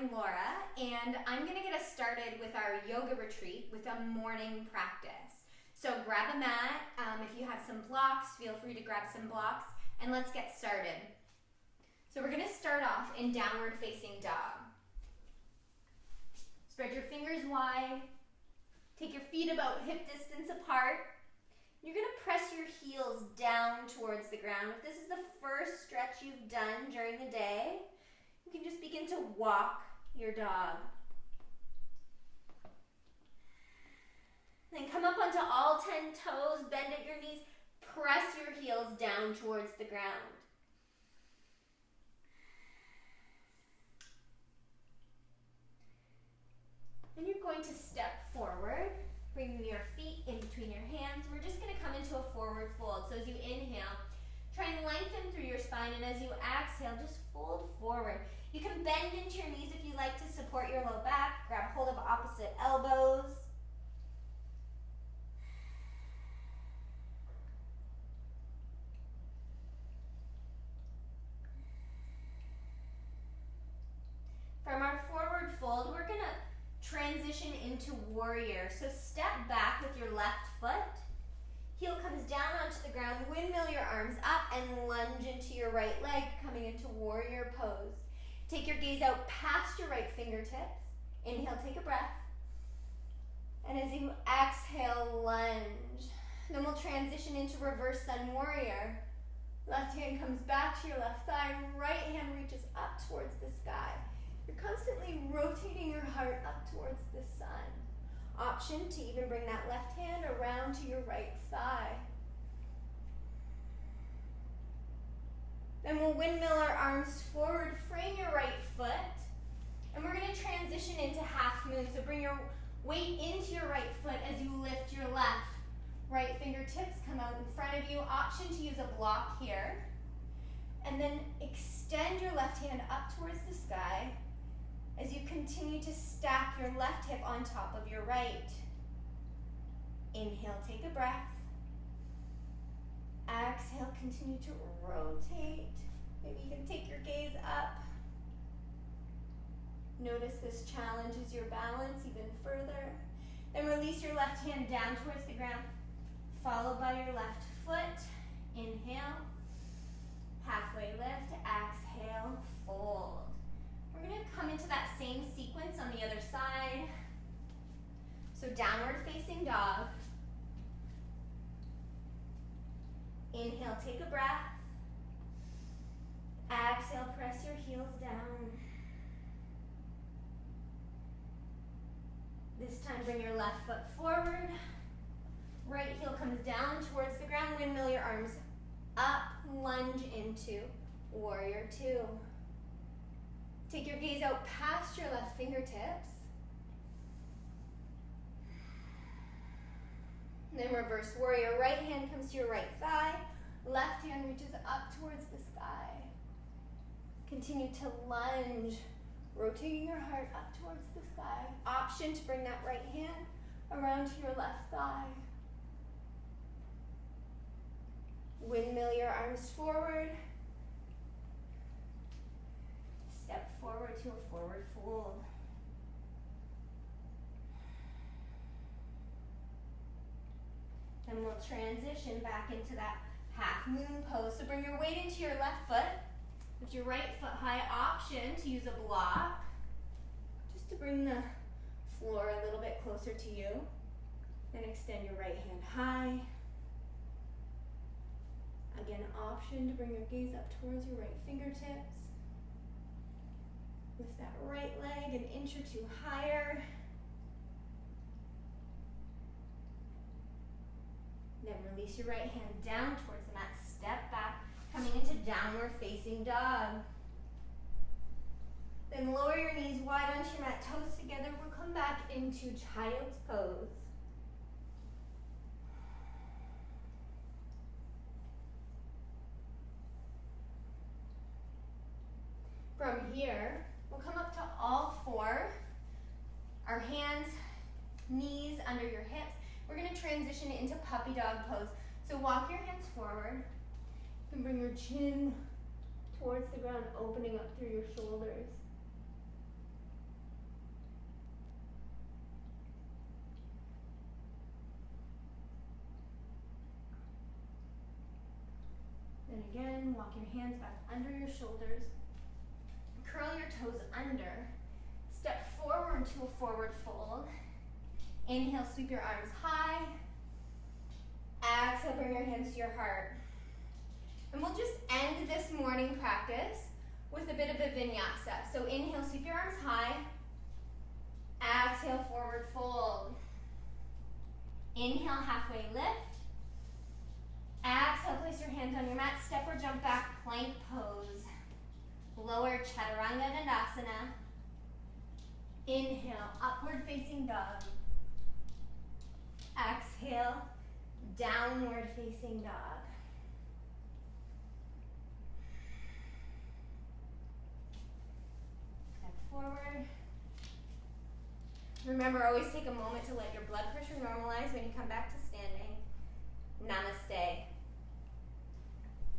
I'm Laura, and I'm going to get us started with our yoga retreat with a morning practice. So grab a mat. If you have some blocks, feel free to grab some blocks, and let's get started. So we're going to start off in downward facing dog. Spread your fingers wide. Take your feet about hip distance apart. You're going to press your heels down towards the ground. If this is the first stretch you've done during the day, you can just begin to walk your dog. Then come up onto all 10 toes, bend at your knees, press your heels down towards the ground. Then you're going to step forward, bringing your feet in between your hands. We're just going to come into a forward fold. So as you inhale, try and lengthen through your spine, and as you exhale, just fold forward. You can bend into your knees if you like to support your low back. Grab hold of opposite elbows. From our forward fold, we're going to transition into warrior. So step back with your left foot. Heel comes down onto the ground. Windmill your arms up and lunge into your right leg, coming into warrior pose. Take your gaze out past your right fingertips. Inhale, take a breath. And as you exhale, lunge. Then we'll transition into reverse sun warrior. Left hand comes back to your left thigh. Right hand reaches up towards the sky. You're constantly rotating your heart up towards the sun. Option to even bring that left hand around to your right thigh. Then we'll windmill our arms forward, frame your right foot, and we're going to transition into half moon. So bring your weight into your right foot as you lift your left. Right fingertips come out in front of you. Option to use a block here. And then extend your left hand up towards the sky as you continue to stack your left hip on top of your right. Inhale, take a breath. Exhale, continue to rotate. Maybe you can take your gaze up. Notice this challenges your balance even further. Then release your left hand down towards the ground, followed by your left foot. Inhale, halfway lift, exhale, fold. We're going to come into that same sequence on the other side. So downward facing dog. Inhale, take a breath. Exhale, press your heels down. This time bring your left foot forward. Right heel comes down towards the ground. Windmill your arms up. Lunge into warrior two. Take your gaze out past your left fingertips. Then reverse warrior. Right hand comes to your right thigh. Left hand reaches up towards the sky. Continue to lunge, rotating your heart up towards the sky. Option to bring that right hand around to your left thigh. Windmill your arms forward. Step forward to a forward fold. Then we'll transition back into that half moon pose. So bring your weight into your left foot. With your right foot high, option to use a block, just to bring the floor a little bit closer to you. Then extend your right hand high. Again, option to bring your gaze up towards your right fingertips. Lift that right leg an inch or two higher. Then release your right hand down towards the mat. Step back, coming into downward facing dog. Then lower your knees wide onto your mat, toes together. We'll come back into child's pose. From here, we'll come up to all four. Our hands, knees under your hips. We're going to transition into puppy dog pose. So walk your hands forward. You can bring your chin towards the ground, opening up through your shoulders. in, walk your hands back under your shoulders. Curl your toes under. Step forward to a forward fold. Inhale, sweep your arms high. Exhale, bring your hands to your heart. And we'll just end this morning practice with a bit of a vinyasa. So inhale, sweep your arms high. Exhale, forward fold. Inhale, halfway lift. Exhale, place your hands on your mat. Step or jump back, plank pose. Lower chaturanga dandasana. Inhale, upward facing dog. Exhale, downward facing dog. Step forward. Remember, always take a moment to let your blood pressure normalize when you come back to standing.